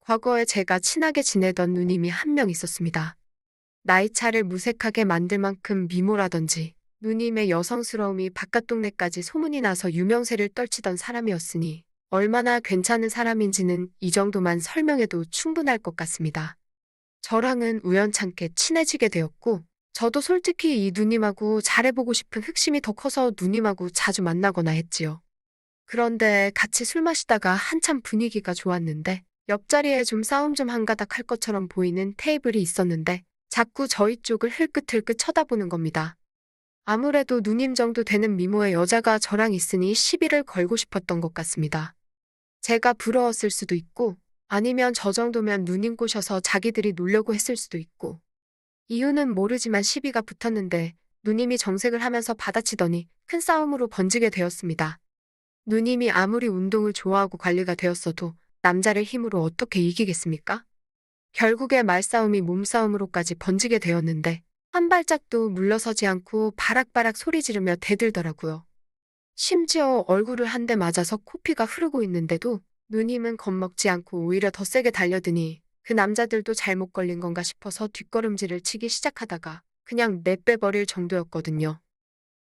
과거에 제가 친하게 지내던 누님이 한 명 있었습니다. 나이 차를 무색하게 만들 만큼 미모라든지 누님의 여성스러움이 바깥 동네까지 소문이 나서 유명세를 떨치던 사람이었으니 얼마나 괜찮은 사람인지는 이 정도만 설명해도 충분할 것 같습니다. 저랑은 우연찮게 친해지게 되었고 저도 솔직히 이 누님하고 잘해보고 싶은 흑심이 더 커서 누님하고 자주 만나거나 했지요. 그런데 같이 술 마시다가 한참 분위기가 좋았는데 옆자리에 좀 싸움 좀 한가닥 할 것처럼 보이는 테이블이 있었는데 자꾸 저희 쪽을 흘끗흘끗 쳐다보는 겁니다. 아무래도 누님 정도 되는 미모의 여자가 저랑 있으니 시비를 걸고 싶었던 것 같습니다. 제가 부러웠을 수도 있고 아니면 저 정도면 누님 꼬셔서 자기들이 놀려고 했을 수도 있고 이유는 모르지만 시비가 붙었는데 누님이 정색을 하면서 받아치더니 큰 싸움으로 번지게 되었습니다. 누님이 아무리 운동을 좋아하고 관리가 되었어도 남자를 힘으로 어떻게 이기겠습니까? 결국에 말싸움이 몸싸움으로까지 번지게 되었는데 한 발짝도 물러서지 않고 바락바락 소리 지르며 대들더라고요. 심지어 얼굴을 한 대 맞아서 코피가 흐르고 있는데도 누님은 겁먹지 않고 오히려 더 세게 달려드니 그 남자들도 잘못 걸린 건가 싶어서 뒷걸음질을 치기 시작하다가 그냥 내빼버릴 정도였거든요.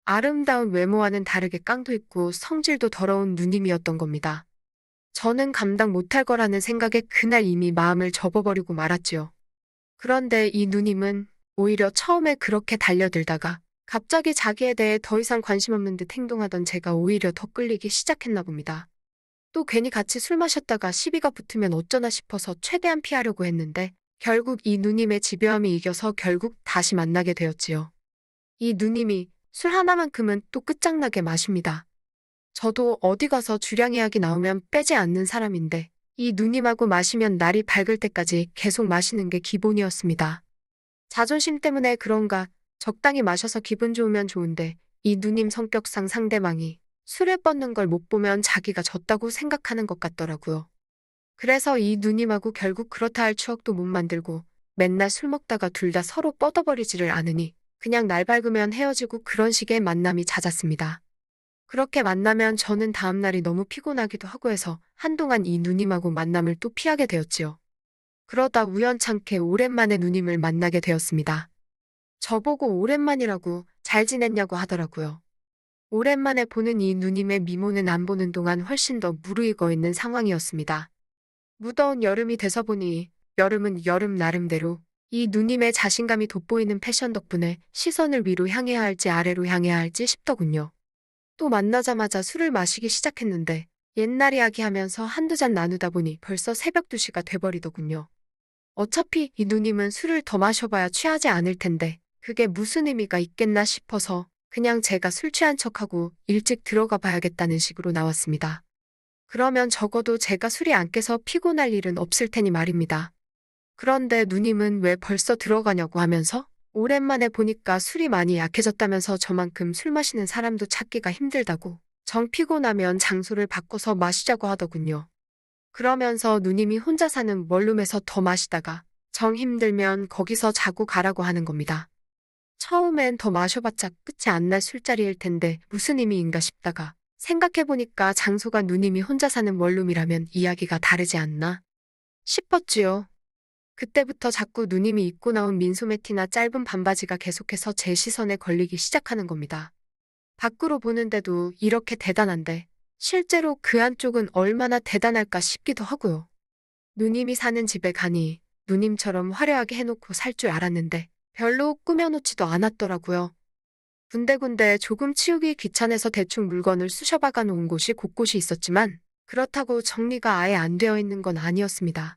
아름다운 외모와는 다르게 깡도 있고 성질도 더러운 누님이었던 겁니다. 저는 감당 못할 거라는 생각에 그날 이미 마음을 접어버리고 말았지요. 그런데 이 누님은 오히려 처음에 그렇게 달려들다가 갑자기 자기에 대해 더 이상 관심 없는 듯 행동하던 제가 오히려 더 끌리기 시작했나 봅니다. 또 괜히 같이 술 마셨다가 시비가 붙으면 어쩌나 싶어서 최대한 피하려고 했는데 결국 이 누님의 집요함이 이겨서 결국 다시 만나게 되었지요. 이 누님이 술 하나만큼은 또 끝장나게 마십니다. 저도 어디 가서 주량 이야기 나오면 빼지 않는 사람인데 이 누님하고 마시면 날이 밝을 때까지 계속 마시는 게 기본이었습니다. 자존심 때문에 그런가 적당히 마셔서 기분 좋으면 좋은데 이 누님 성격상 상대방이 술을 뻗는 걸 못 보면 자기가 졌다고 생각하는 것 같더라고요. 그래서 이 누님하고 결국 그렇다 할 추억도 못 만들고 맨날 술 먹다가 둘 다 서로 뻗어버리지를 않으니 그냥 날 밝으면 헤어지고 그런 식의 만남이 잦았습니다. 그렇게 만나면 저는 다음날이 너무 피곤하기도 하고 해서 한동안 이 누님하고 만남을 또 피하게 되었지요. 그러다 우연찮게 오랜만에 누님을 만나게 되었습니다. 저보고 오랜만이라고 잘 지냈냐고 하더라고요. 오랜만에 보는 이 누님의 미모는 안 보는 동안 훨씬 더 무르익어 있는 상황이었습니다. 무더운 여름이 돼서 보니 여름은 여름 나름대로 이 누님의 자신감이 돋보이는 패션 덕분에 시선을 위로 향해야 할지 아래로 향해야 할지 싶더군요. 또 만나자마자 술을 마시기 시작했는데 옛날 이야기하면서 한두 잔 나누다 보니 벌써 새벽 2시가 돼버리더군요. 어차피 이 누님은 술을 더 마셔봐야 취하지 않을 텐데 그게 무슨 의미가 있겠나 싶어서 그냥 제가 술 취한 척하고 일찍 들어가 봐야겠다는 식으로 나왔습니다. 그러면 적어도 제가 술이 안 깨서 피곤할 일은 없을 테니 말입니다. 그런데 누님은 왜 벌써 들어가냐고 하면서 오랜만에 보니까 술이 많이 약해졌다면서 저만큼 술 마시는 사람도 찾기가 힘들다고 정 피곤하면 장소를 바꿔서 마시자고 하더군요. 그러면서 누님이 혼자 사는 원룸에서 더 마시다가 정 힘들면 거기서 자고 가라고 하는 겁니다. 처음엔 더 마셔봤자 끝이 안 날 술자리일 텐데 무슨 의미인가 싶다가 생각해보니까 장소가 누님이 혼자 사는 원룸이라면 이야기가 다르지 않나 싶었지요. 그때부터 자꾸 누님이 입고 나온 민소매티나 짧은 반바지가 계속해서 제 시선에 걸리기 시작하는 겁니다. 밖으로 보는데도 이렇게 대단한데 실제로 그 안쪽은 얼마나 대단할까 싶기도 하고요. 누님이 사는 집에 가니 누님처럼 화려하게 해놓고 살 줄 알았는데 별로 꾸며놓지도 않았더라고요. 군데군데 조금 치우기 귀찮아서 대충 물건을 쑤셔박아 놓은 곳이 곳곳이 있었지만 그렇다고 정리가 아예 안 되어 있는 건 아니었습니다.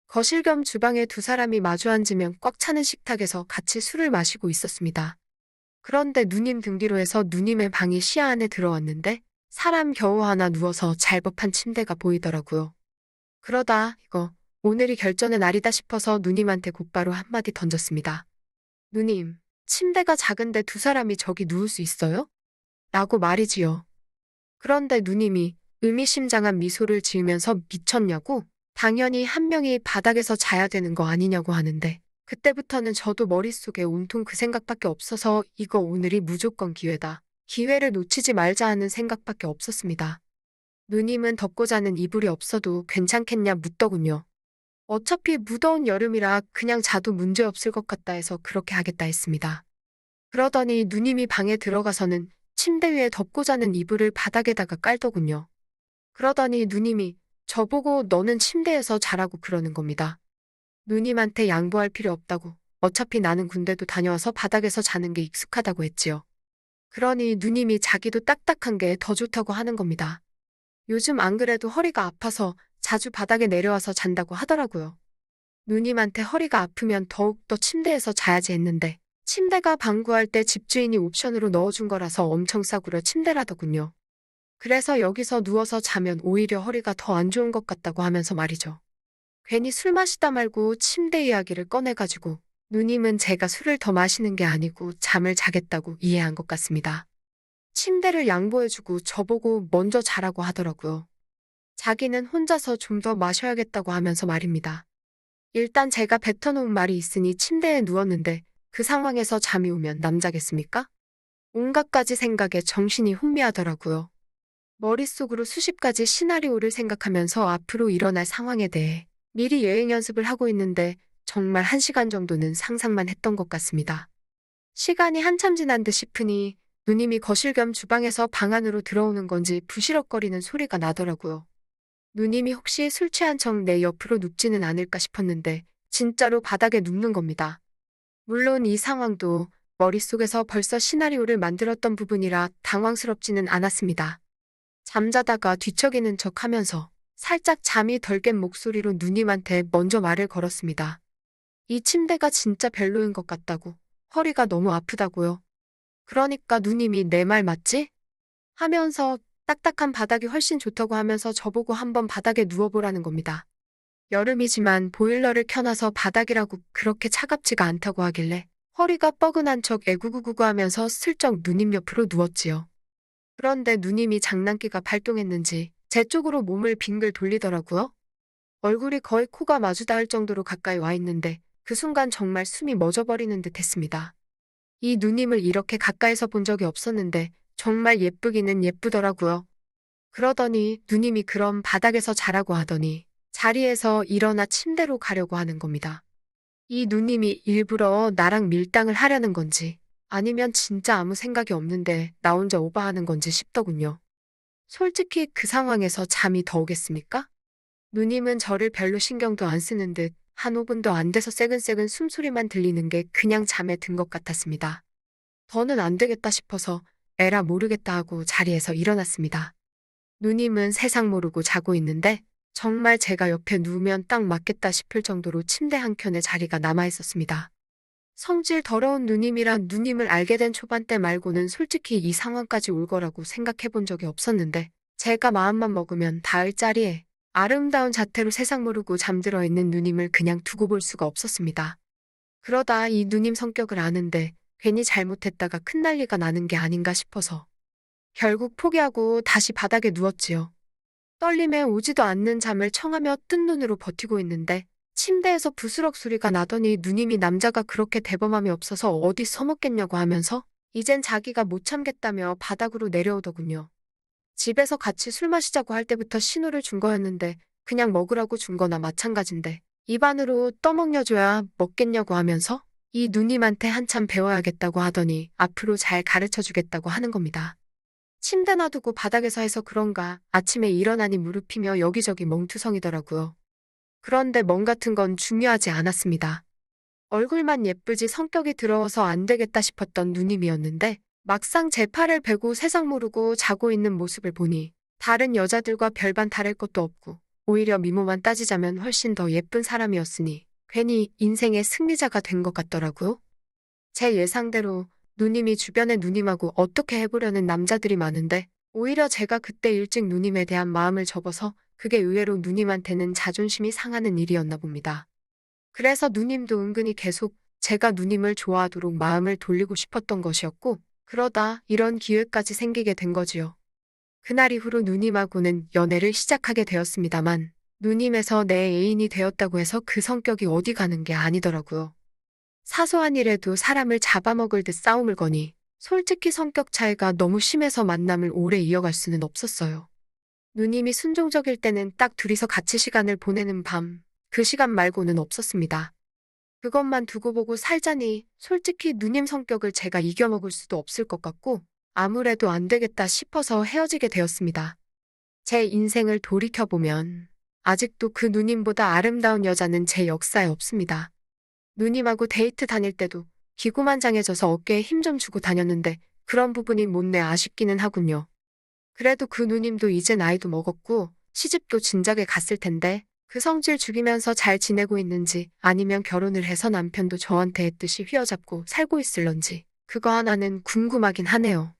거실 겸 주방에 두 사람이 마주 앉으면 꽉 차는 식탁에서 같이 술을 마시고 있었습니다. 그런데 누님 등 뒤로 해서 누님의 방이 시야 안에 들어왔는데 사람 겨우 하나 누워서 잘 법한 침대가 보이더라고요. 그러다 이거 오늘이 결전의 날이다 싶어서 누님한테 곧바로 한마디 던졌습니다. 누님, 침대가 작은데 두 사람이 저기 누울 수 있어요? 라고 말이지요. 그런데 누님이 의미심장한 미소를 지으면서 미쳤냐고? 당연히 한 명이 바닥에서 자야 되는 거 아니냐고 하는데 그때부터는 저도 머릿속에 온통 그 생각밖에 없어서 이거 오늘이 무조건 기회다. 기회를 놓치지 말자 하는 생각밖에 없었습니다. 누님은 덮고 자는 이불이 없어도 괜찮겠냐 묻더군요. 어차피 무더운 여름이라 그냥 자도 문제없을 것 같다 해서 그렇게 하겠다 했습니다. 그러더니 누님이 방에 들어가서는 침대 위에 덮고 자는 이불을 바닥에다가 깔더군요. 그러더니 누님이 저보고 너는 침대에서 자라고 그러는 겁니다. 누님한테 양보할 필요 없다고. 어차피 나는 군대도 다녀와서 바닥에서 자는 게 익숙하다고 했지요. 그러니 누님이 자기도 딱딱한 게 더 좋다고 하는 겁니다. 요즘 안 그래도 허리가 아파서 자주 바닥에 내려와서 잔다고 하더라고요. 누님한테 허리가 아프면 더욱더 침대에서 자야지 했는데 침대가 방구할 때 집주인이 옵션으로 넣어준 거라서 엄청 싸구려 침대라더군요. 그래서 여기서 누워서 자면 오히려 허리가 더 안 좋은 것 같다고 하면서 말이죠. 괜히 술 마시다 말고 침대 이야기를 꺼내가지고 누님은 제가 술을 더 마시는 게 아니고 잠을 자겠다고 이해한 것 같습니다. 침대를 양보해주고 저보고 먼저 자라고 하더라고요. 자기는 혼자서 좀 더 마셔야겠다고 하면서 말입니다. 일단 제가 뱉어놓은 말이 있으니 침대에 누웠는데 그 상황에서 잠이 오면 남자겠습니까? 온갖 가지 생각에 정신이 혼미하더라고요. 머릿속으로 수십 가지 시나리오를 생각하면서 앞으로 일어날 상황에 대해 미리 예행 연습을 하고 있는데 정말 1시간 정도는 상상만 했던 것 같습니다. 시간이 한참 지난 듯 싶으니 누님이 거실 겸 주방에서 방 안으로 들어오는 건지 부시럭거리는 소리가 나더라고요. 누님이 혹시 술 취한 척 내 옆으로 눕지는 않을까 싶었는데 진짜로 바닥에 눕는 겁니다. 물론 이 상황도 머릿속에서 벌써 시나리오를 만들었던 부분이라 당황스럽지는 않았습니다. 잠자다가 뒤척이는 척 하면서 살짝 잠이 덜 깬 목소리로 누님한테 먼저 말을 걸었습니다. 이 침대가 진짜 별로인 것 같다고. 허리가 너무 아프다고요. 그러니까 누님이 내 말 맞지? 하면서 딱딱한 바닥이 훨씬 좋다고 하면서 저보고 한번 바닥에 누워보라는 겁니다. 여름이지만 보일러를 켜놔서 바닥이라고 그렇게 차갑지가 않다고 하길래 허리가 뻐근한 척 애구구구구 하면서 슬쩍 누님 옆으로 누웠지요. 그런데 누님이 장난기가 발동했는지 제 쪽으로 몸을 빙글 돌리더라고요. 얼굴이 거의 코가 마주 닿을 정도로 가까이 와 있는데 그 순간 정말 숨이 멎어버리는 듯 했습니다. 이 누님을 이렇게 가까이서 본 적이 없었는데 정말 예쁘기는 예쁘더라고요. 그러더니 누님이 그럼 바닥에서 자라고 하더니 자리에서 일어나 침대로 가려고 하는 겁니다. 이 누님이 일부러 나랑 밀당을 하려는 건지 아니면 진짜 아무 생각이 없는데 나 혼자 오버하는 건지 싶더군요. 솔직히 그 상황에서 잠이 더 오겠습니까? 누님은 저를 별로 신경도 안 쓰는 듯 한 5분도 안 돼서 새근새근 숨소리만 들리는 게 그냥 잠에 든 것 같았습니다. 더는 안 되겠다 싶어서 에라 모르겠다 하고 자리에서 일어났습니다. 누님은 세상 모르고 자고 있는데 정말 제가 옆에 누우면 딱 맞겠다 싶을 정도로 침대 한켠에 자리가 남아 있었습니다. 성질 더러운 누님이란 누님을 알게 된 초반 때 말고는 솔직히 이 상황까지 올 거라고 생각해 본 적이 없었는데 제가 마음만 먹으면 닿을 자리에 아름다운 자태로 세상 모르고 잠들어 있는 누님을 그냥 두고 볼 수가 없었습니다. 그러다 이 누님 성격을 아는데 괜히 잘못했다가 큰 난리가 나는 게 아닌가 싶어서 결국 포기하고 다시 바닥에 누웠지요. 떨림에 오지도 않는 잠을 청하며 뜬 눈으로 버티고 있는데 침대에서 부스럭 소리가 나더니 누님이 남자가 그렇게 대범함이 없어서 어디 서먹겠냐고 하면서 이젠 자기가 못 참겠다며 바닥으로 내려오더군요. 집에서 같이 술 마시자고 할 때부터 신호를 준 거였는데 그냥 먹으라고 준 거나 마찬가지인데 입안으로 떠먹여줘야 먹겠냐고 하면서 이 누님한테 한참 배워야겠다고 하더니 앞으로 잘 가르쳐 주겠다고 하는 겁니다. 침대 놔두고 바닥에서 해서 그런가 아침에 일어나니 무릎이며 여기저기 멍투성이더라고요. 그런데 멍 같은 건 중요하지 않았습니다. 얼굴만 예쁘지 성격이 더러워서 안 되겠다 싶었던 누님이었는데 막상 제 팔을 베고 세상 모르고 자고 있는 모습을 보니 다른 여자들과 별반 다를 것도 없고 오히려 미모만 따지자면 훨씬 더 예쁜 사람이었으니 괜히 인생의 승리자가 된 것 같더라고요. 제 예상대로 누님이 주변에 누님하고 어떻게 해보려는 남자들이 많은데 오히려 제가 그때 일찍 누님에 대한 마음을 접어서 그게 의외로 누님한테는 자존심이 상하는 일이었나 봅니다. 그래서 누님도 은근히 계속 제가 누님을 좋아하도록 마음을 돌리고 싶었던 것이었고 그러다 이런 기회까지 생기게 된 거지요. 그날 이후로 누님하고는 연애를 시작하게 되었습니다만 누님에서 내 애인이 되었다고 해서 그 성격이 어디 가는 게 아니더라고요. 사소한 일에도 사람을 잡아먹을 듯 싸움을 거니 솔직히 성격 차이가 너무 심해서 만남을 오래 이어갈 수는 없었어요. 누님이 순종적일 때는 딱 둘이서 같이 시간을 보내는 밤, 그 시간 말고는 없었습니다. 그것만 두고 보고 살자니 솔직히 누님 성격을 제가 이겨먹을 수도 없을 것 같고 아무래도 안 되겠다 싶어서 헤어지게 되었습니다. 제 인생을 돌이켜보면 아직도 그 누님보다 아름다운 여자는 제 역사에 없습니다. 누님하고 데이트 다닐 때도 기고만장해져서 어깨에 힘 좀 주고 다녔는데 그런 부분이 못내 아쉽기는 하군요. 그래도 그 누님도 이제 나이도 먹었고 시집도 진작에 갔을 텐데 그 성질 죽이면서 잘 지내고 있는지 아니면 결혼을 해서 남편도 저한테 했듯이 휘어잡고 살고 있을런지 그거 하나는 궁금하긴 하네요.